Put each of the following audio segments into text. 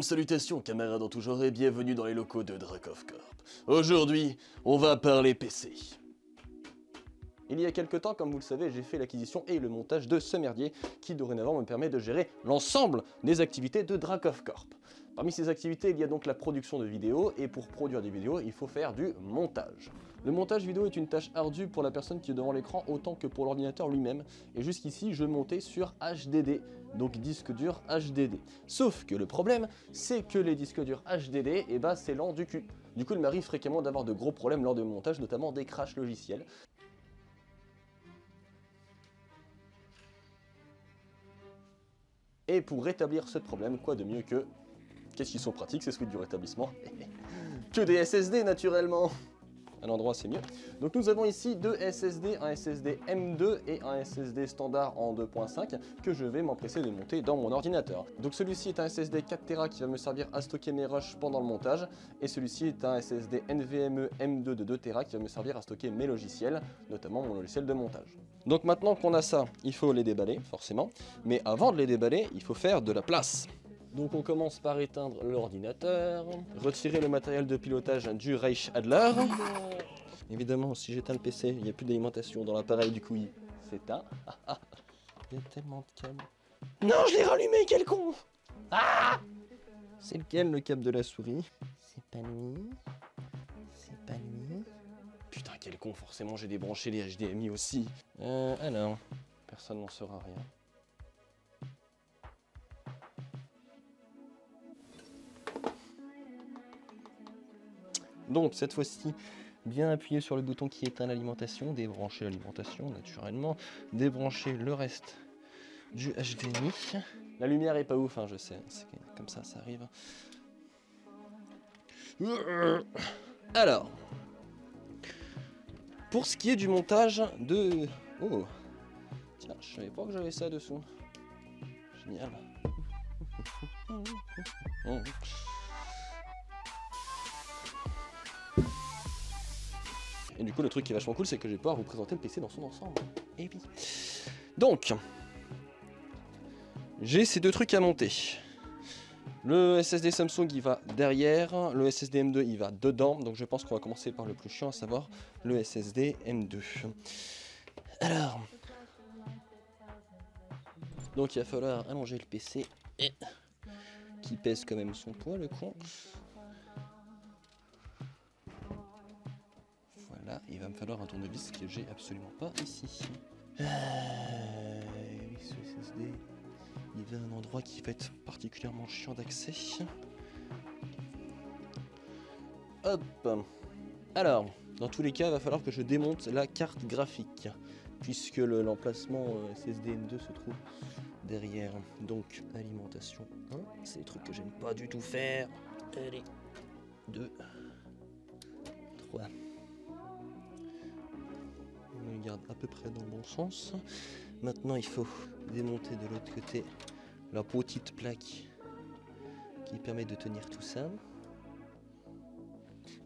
Salutations camarades en tout genre et bienvenue dans les locaux de Drakov Corp. Aujourd'hui, on va parler PC. Il y a quelques temps, comme vous le savez, j'ai fait l'acquisition et le montage de ce merdier qui dorénavant me permet de gérer l'ensemble des activités de Drakov Corp. Parmi ces activités, il y a donc la production de vidéos et pour produire des vidéos, il faut faire du montage. Le montage vidéo est une tâche ardue pour la personne qui est devant l'écran autant que pour l'ordinateur lui-même et jusqu'ici je montais sur HDD, donc disque dur HDD. Sauf que le problème, c'est que les disques durs HDD, c'est lent du cul. Du coup, il m'arrive fréquemment d'avoir de gros problèmes lors de montage, notamment des crashs logiciels. Et pour rétablir ce problème, quoi de mieux que... Qu'est-ce qui sont pratiques, c'est celui du rétablissement. Que des SSD naturellement. Un endroit c'est mieux. Donc nous avons ici deux SSD, un SSD M2 et un SSD standard en 2.5 que je vais m'empresser de monter dans mon ordinateur. Donc celui-ci est un SSD 4 Tera qui va me servir à stocker mes rushs pendant le montage et celui-ci est un SSD NVMe M2 de 2 Tera qui va me servir à stocker mes logiciels, notamment mon logiciel de montage. Donc maintenant qu'on a ça, il faut les déballer forcément, mais avant de les déballer, il faut faire de la place. Donc on commence par éteindre l'ordinateur, retirer le matériel de pilotage du Reich Adler. Évidemment, si j'éteins le PC, il n'y a plus d'alimentation dans l'appareil, du coup il s'éteint. Il y a tellement de câbles. Non, je l'ai rallumé, quel con! Ah! C'est lequel le câble de la souris? C'est pas lui. C'est pas lui. Putain, quel con, forcément j'ai débranché les HDMI aussi. Alors, personne n'en saura rien. Donc cette fois-ci, bien appuyer sur le bouton qui éteint l'alimentation, débrancher l'alimentation naturellement, débrancher le reste du HDMI. La lumière est pas ouf, hein, je sais, c'est comme ça arrive. Alors, pour ce qui est du montage de... Oh, tiens, je savais pas que j'avais ça dessous. Génial. Et du coup, le truc qui est vachement cool, c'est que je vais pouvoir vous présenter le PC dans son ensemble. Et oui. Donc, j'ai ces deux trucs à monter. Le SSD Samsung, il va derrière. Le SSD M2, il va dedans. Donc, je pense qu'on va commencer par le plus chiant, à savoir le SSD M2. Alors, donc il va falloir allonger le PC et qui pèse quand même son poids, le con. Voilà, il va me falloir un tournevis que j'ai absolument pas ici. Oui, ce SSD, il va à un endroit qui va être particulièrement chiant d'accès. Hop. Alors, dans tous les cas, il va falloir que je démonte la carte graphique, puisque l'emplacement SSD M2 se trouve derrière. Donc, alimentation 1, c'est des trucs que j'aime pas du tout faire. Allez, 2, 3. On le garde à peu près dans le bon sens. Maintenant, il faut démonter de l'autre côté la petite plaque qui permet de tenir tout ça.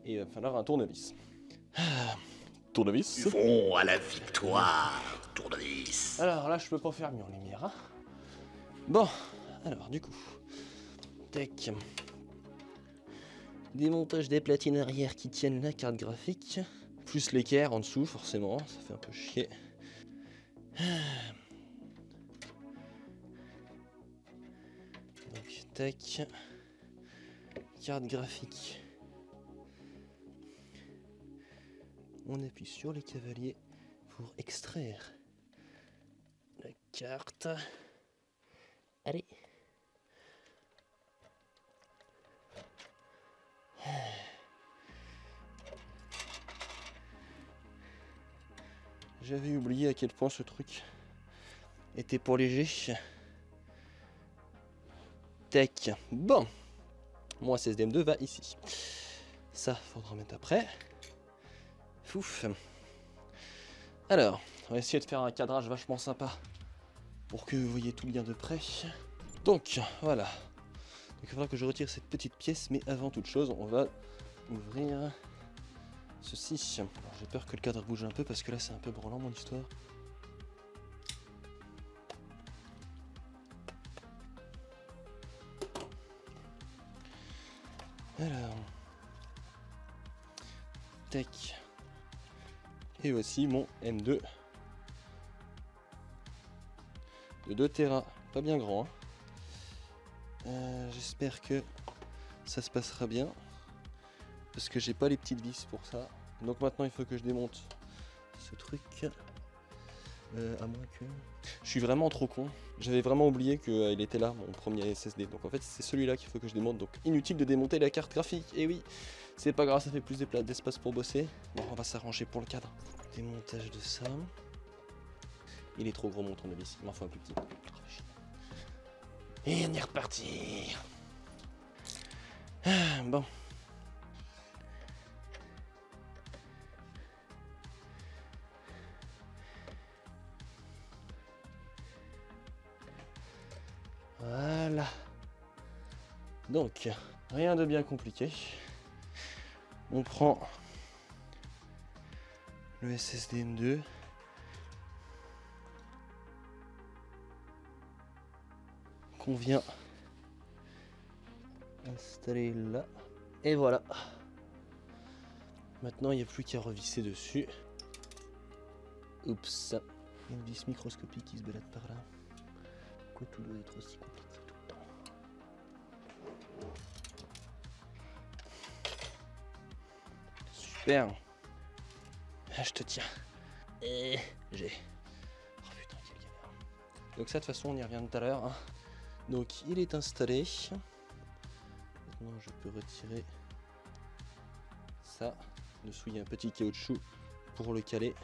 Et il va falloir un tournevis. Tournevis. Ils vont à la victoire, tournevis. Alors là, je peux pas faire mieux en lumière. Hein. Bon, alors du coup, tac. Démontage des platines arrière qui tiennent la carte graphique. Plus l'équerre en dessous, forcément, ça fait un peu chier. Donc, tac. Carte graphique. On appuie sur les cavaliers pour extraire la carte. Allez. J'avais oublié à quel point ce truc était pour léger. Tac. Bon. Mon SSD M2 va ici. Ça, faudra mettre après. Fouf. Alors, on va essayer de faire un cadrage vachement sympa pour que vous voyez tout bien de près. Donc, voilà. Donc, il faudra que je retire cette petite pièce, mais avant toute chose, on va ouvrir ceci. J'ai peur que le cadre bouge un peu parce que là, c'est un peu branlant mon histoire. Alors, tac. Et voici mon M2 de 2 Tera, pas bien grand. Hein. J'espère que ça se passera bien parce que j'ai pas les petites vis pour ça. Donc maintenant il faut que je démonte ce truc. À moins que... Je suis vraiment trop con. J'avais vraiment oublié qu'il était là, mon premier SSD. Donc en fait c'est celui-là qu'il faut que je démonte. Donc inutile de démonter la carte graphique. Et oui, c'est pas grave, ça fait plus d'espace pour bosser. Bon, on va s'arranger pour le cadre. Démontage de ça. Il est trop gros mon tournevis, il m'en faut un plus petit. Et on est reparti. Bon. Voilà. Donc, rien de bien compliqué. On prend le SSD M2. Qu'on vient installer là. Et voilà. Maintenant, il n'y a plus qu'à revisser dessus. Oups. Il y a une vis microscopique qui se balade par là. Pourquoi tout doit être aussi compliqué tout le temps? Super. Ah, je te tiens. Et j'ai... Oh putain, quelle galère. Donc ça, de toute façon, on y revient tout à l'heure. Hein. Donc, il est installé. Maintenant, je peux retirer ça. Dessous, il y a un petit caoutchouc pour le caler.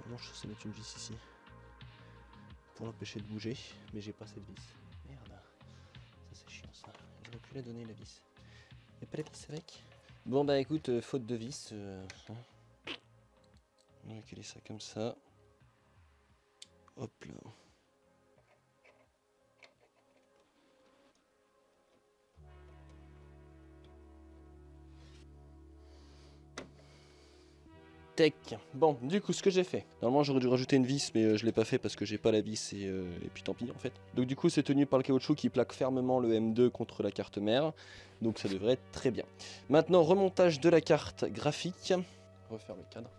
Normalement, je suis censé mettre une vis ici pour l'empêcher de bouger, mais j'ai pas cette vis. Merde, ça c'est chiant ça. J'aurais pu la donner la vis. Y'a pas la vis avec? Bon bah écoute, faute de vis, hein. On va caler ça comme ça. Hop là. Tech. Bon, du coup, ce que j'ai fait. Normalement, j'aurais dû rajouter une vis, mais je l'ai pas fait parce que j'ai pas la vis et puis tant pis en fait. Donc du coup, c'est tenu par le caoutchouc qui plaque fermement le M2 contre la carte mère. Donc ça devrait être très bien. Maintenant, remontage de la carte graphique. Refaire le cadre.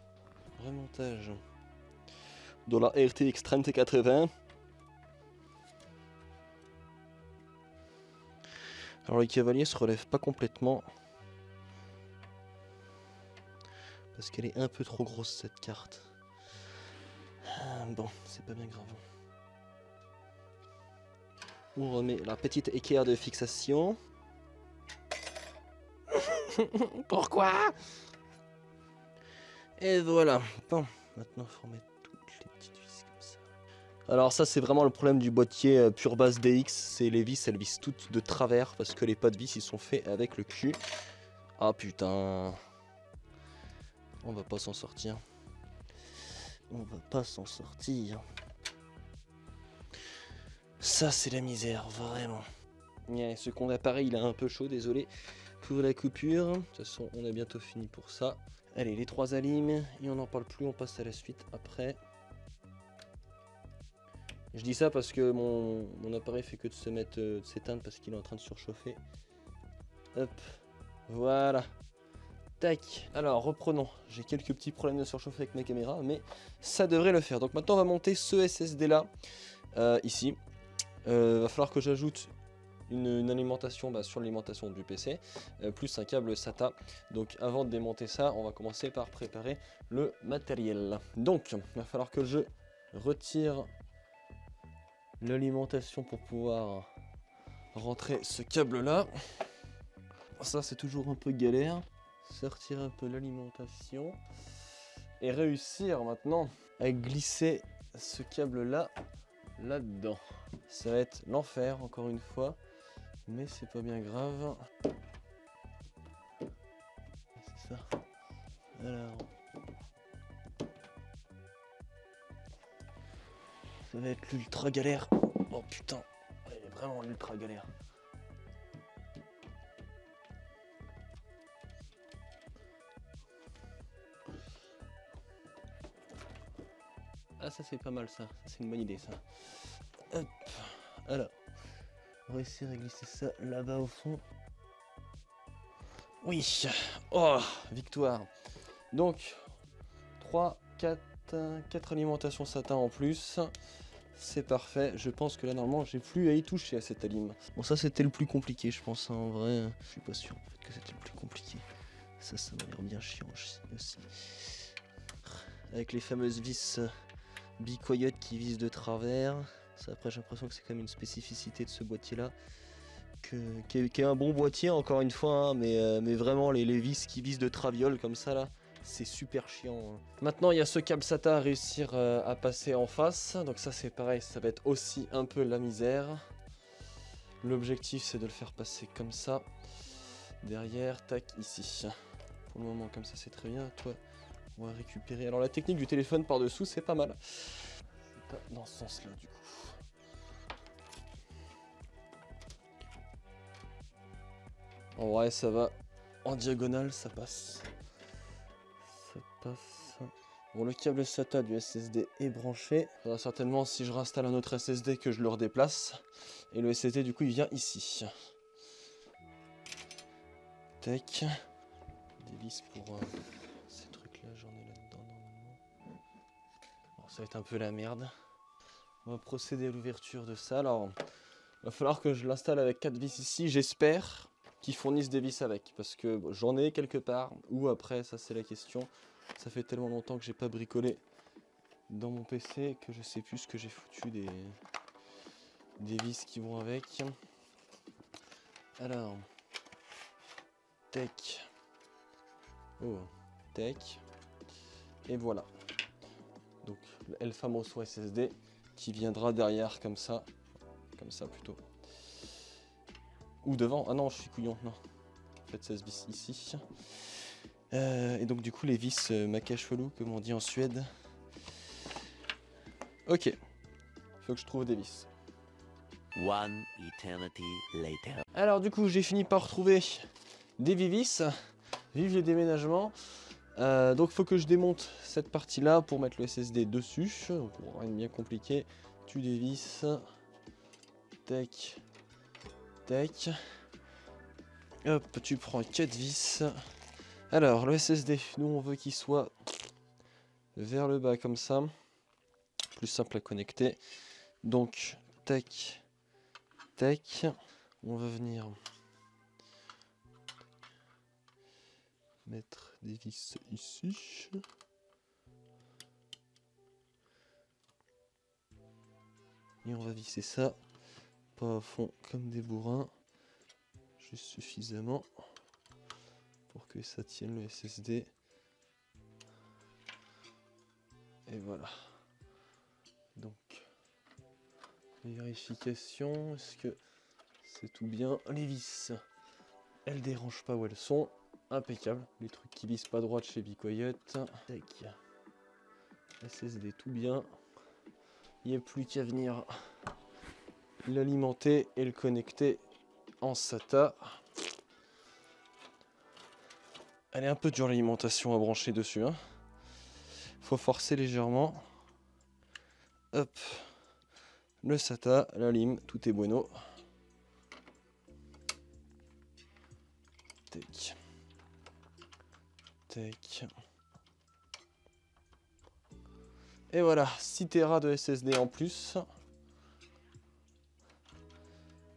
Remontage de la RTX 3080. Alors le cavalier se relève pas complètement. Parce qu'elle est un peu trop grosse cette carte. Bon, c'est pas bien grave. On remet la petite équerre de fixation. Pourquoi? Et voilà. Bon, maintenant il faut remettre toutes les petites vis comme ça. Alors ça c'est vraiment le problème du boîtier Pure Base DX. C'est les vis, elles visent toutes de travers parce que les pas de vis ils sont faits avec le cul. Ah putain. On va pas s'en sortir. On va pas s'en sortir. Ça c'est la misère, vraiment. Yeah, ce con d'appareil il est un peu chaud, désolé pour la coupure. De toute façon on a bientôt fini pour ça. Allez, les 3 alimes, et on n'en parle plus, on passe à la suite après. Je dis ça parce que mon appareil fait que de se mettre, de s'éteindre parce qu'il est en train de surchauffer. Hop, voilà. Tac, alors reprenons. J'ai quelques petits problèmes de surchauffe avec ma caméra, mais ça devrait le faire. Donc maintenant on va monter ce SSD là, ici. Va falloir que j'ajoute une alimentation sur l'alimentation du PC, plus un câble SATA. Donc avant de démonter ça, on va commencer par préparer le matériel. Donc il va falloir que je retire l'alimentation pour pouvoir rentrer ce câble là. Ça c'est toujours un peu galère. Sortir un peu l'alimentation et réussir maintenant à glisser ce câble là dedans. Ça va être l'enfer encore une fois, mais c'est pas bien grave. C'est ça. Alors ça va être l'ultra galère. Oh putain, elle est vraiment l'ultra galère. Ah ça c'est pas mal ça c'est une bonne idée ça. Hop, alors, on va essayer de glisser ça là-bas au fond. Oui. Oh, victoire. Donc, 3, 4 alimentations SATA en plus. C'est parfait. Je pense que là, normalement, j'ai plus à y toucher à cette alim. Bon, ça, c'était le plus compliqué, je pense. Hein. En vrai, je suis pas sûr en fait, que c'était le plus compliqué. Ça m'a l'air bien chiant aussi. Avec les fameuses vis bicoyotes qui visent de travers. Ça, après, j'ai l'impression que c'est quand même une spécificité de ce boîtier-là. Qui est un bon boîtier, encore une fois, hein, mais vraiment, les vis qui visent de traviole comme ça, là. C'est super chiant. Hein. Maintenant, il y a ce câble SATA à réussir à passer en face. Donc ça, c'est pareil, ça va être aussi un peu la misère. L'objectif, c'est de le faire passer comme ça. Derrière, tac, ici. Pour le moment, comme ça, c'est très bien. Toi, on va récupérer. Alors, la technique du téléphone par-dessous, c'est pas mal. C'est pas dans ce sens-là, du coup. En vrai, ça va. En diagonale, ça passe. Ça passe. Bon, le câble SATA du SSD est branché. Il faudra certainement, si je réinstalle un autre SSD, que je le redéplace. Et le SSD, du coup, il vient ici. Tac. Des vis pour ces trucs-là, j'en ai là-dedans normalement. Bon, ça va être un peu la merde. On va procéder à l'ouverture de ça. Alors, il va falloir que je l'installe avec 4 vis ici, j'espère qu'ils fournissent des vis avec. Parce que bon, j'en ai quelque part, ou après, ça c'est la question. Ça fait tellement longtemps que j'ai pas bricolé dans mon PC que je sais plus ce que j'ai foutu des vis qui vont avec. Alors, tech. Oh, tech. Et voilà. Donc, le El Famoso SSD qui viendra derrière comme ça. Comme ça plutôt. Ou devant. Ah non, je suis couillon. Non. En fait, ça se vis ici. Et donc, du coup, les vis Makasholu, comme on dit en Suède. Ok. Faut que je trouve des vis. One eternity later. Alors, du coup, j'ai fini par retrouver des vis. Vive les déménagements. Donc, faut que je démonte cette partie-là pour mettre le SSD dessus. Donc, rien de bien compliqué. Tu dévisses. Tac. Tac. Hop, tu prends 4 vis. Alors, le SSD, nous on veut qu'il soit vers le bas comme ça. Plus simple à connecter. Donc, tac, tac. On va venir mettre des vis ici. Et on va visser ça. Pas à fond comme des bourrins. Juste suffisamment pour que ça tienne le SSD. Et voilà. Donc, vérification, est-ce que c'est tout bien? Les vis, elles dérangent pas où elles sont. Impeccable. Les trucs qui visent pas droit de chez Bicoyote. Tac. SSD tout bien. Il n'y a plus qu'à venir l'alimenter et le connecter en SATA. Elle est un peu dure l'alimentation à brancher dessus. Hein. Faut forcer légèrement. Hop. Le SATA, la lime, tout est bueno. Tac. Tac. Et voilà, 6 Tera de SSD en plus.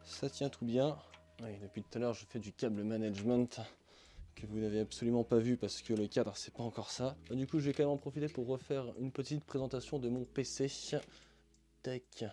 Ça tient tout bien. Oui, depuis tout à l'heure, je fais du câble management que vous n'avez absolument pas vu parce que le cadre, c'est pas encore ça. Du coup, je vais quand même en profiter pour refaire une petite présentation de mon PC. Tac.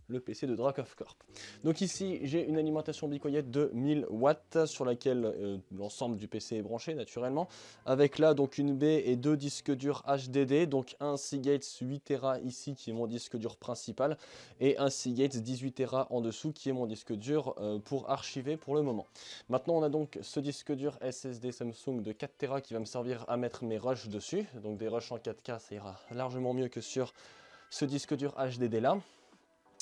Le PC de Drakov Corp. Donc ici, j'ai une alimentation Bicoyote de 1000 watts sur laquelle l'ensemble du PC est branché naturellement. Avec là donc une baie et 2 disques durs HDD, donc un Seagate 8 Tera ici qui est mon disque dur principal et un Seagate 18 Tera en dessous qui est mon disque dur pour archiver pour le moment. Maintenant, on a donc ce disque dur SSD Samsung de 4 Tera qui va me servir à mettre mes rushs dessus. Donc des rushs en 4K, ça ira largement mieux que sur ce disque dur HDD là.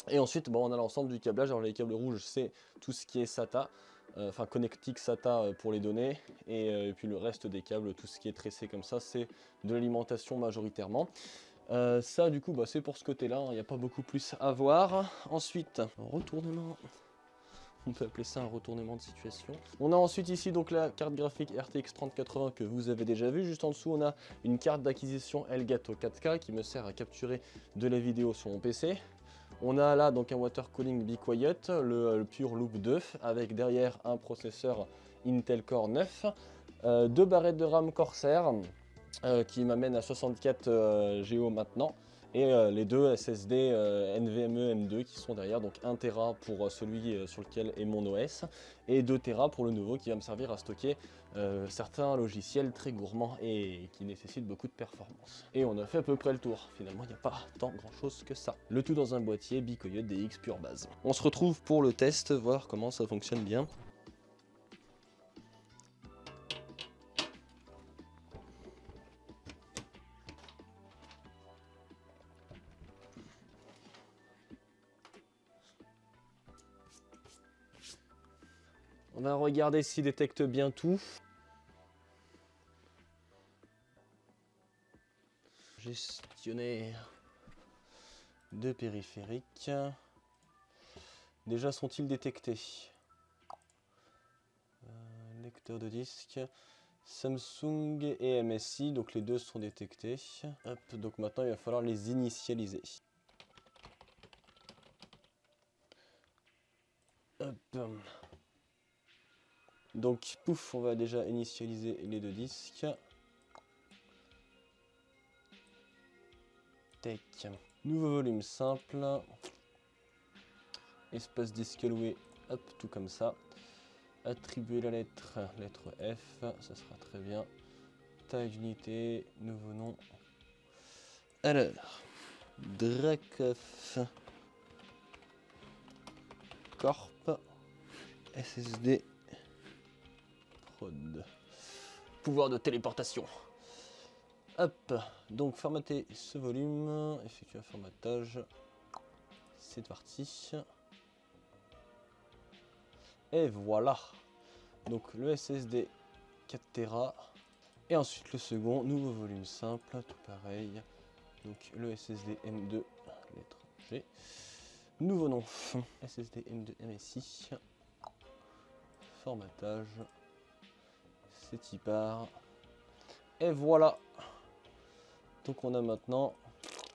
Et ensuite, bon, on a l'ensemble du câblage. Alors les câbles rouges, c'est tout ce qui est SATA, enfin connectique SATA pour les données. Et puis le reste des câbles, tout ce qui est tressé comme ça, c'est de l'alimentation majoritairement. Ça, du coup, bah, c'est pour ce côté-là. Il n'y a pas beaucoup plus à voir. Ensuite, retournement. On peut appeler ça un retournement de situation. On a ensuite ici donc la carte graphique RTX 3080 que vous avez déjà vu. Juste en dessous, on a une carte d'acquisition Elgato 4K qui me sert à capturer de la vidéo sur mon PC. On a là donc un water cooling Be Quiet, le Pure Loop 2, avec derrière un processeur Intel Core 9, 2 barrettes de RAM Corsair qui m'amènent à 64 Go maintenant, et les 2 SSD NVMe M2 qui sont derrière, donc 1 Tera pour celui sur lequel est mon OS, et 2 Tera pour le nouveau qui va me servir à stocker certains logiciels très gourmands et qui nécessitent beaucoup de performance. Et on a fait à peu près le tour, finalement il n'y a pas tant grand chose que ça. Le tout dans un boîtier Be Quiet DX Pure Base. On se retrouve pour le test, voir comment ça fonctionne bien. On va regarder s'il détecte bien tout. Gestionnaire de périphériques. Déjà sont-ils détectés? Lecteur de disque. Samsung et MSI, donc les deux sont détectés. Hop, donc maintenant il va falloir les initialiser. Hop. Donc pouf, on va déjà initialiser les deux disques. Tac. Nouveau volume simple. Espace disque alloué, hop, tout comme ça. Attribuer la lettre F, ça sera très bien. Taille d'unité, nouveau nom. Alors, Dracoff Corp SSD Prod. Pouvoir de téléportation. Hop, donc formater ce volume, effectuer un formatage. C'est parti. Et voilà. Donc le SSD 4 Tera. Et ensuite le second, nouveau volume simple, tout pareil. Donc le SSD M2, lettre G. Nouveau nom, SSD M2 MSI. Formatage. C'est y part. Et voilà. Donc on a maintenant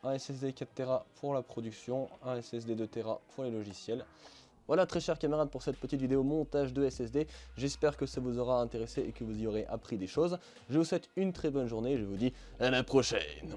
un SSD 4 Tera pour la production, un SSD 2 Tera pour les logiciels. Voilà très chers camarades pour cette petite vidéo montage de SSD. J'espère que ça vous aura intéressé et que vous y aurez appris des choses. Je vous souhaite une très bonne journée et je vous dis à la prochaine.